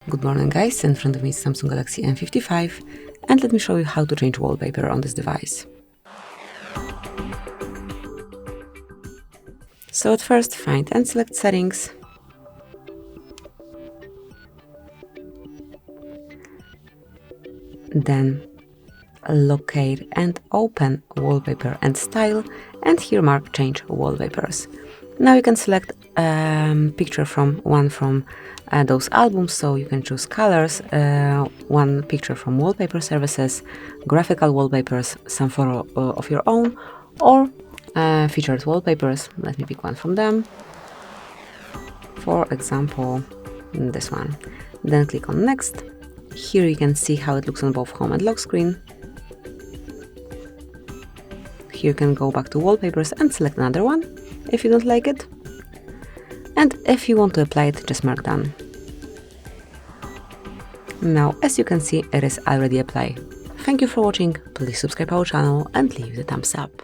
Good morning guys, in front of me is Samsung Galaxy M55 and let me show you how to change wallpaper on this device. So at first find and select settings. Then locate and open wallpaper and style, and here mark change wallpapers. Now you can select a picture from one from those albums, so you can choose colors, one picture from wallpaper services, graphical wallpapers, some photo of your own, or featured wallpapers. Let me pick one from them. For example, this one. Then click on next. Here you can see how it looks on both home and lock screen. Here you can go back to wallpapers and select another one if you don't like it. And if you want to apply it, just mark done. Now, as you can see, it is already applied. Thank you for watching, please subscribe our channel and leave the thumbs up.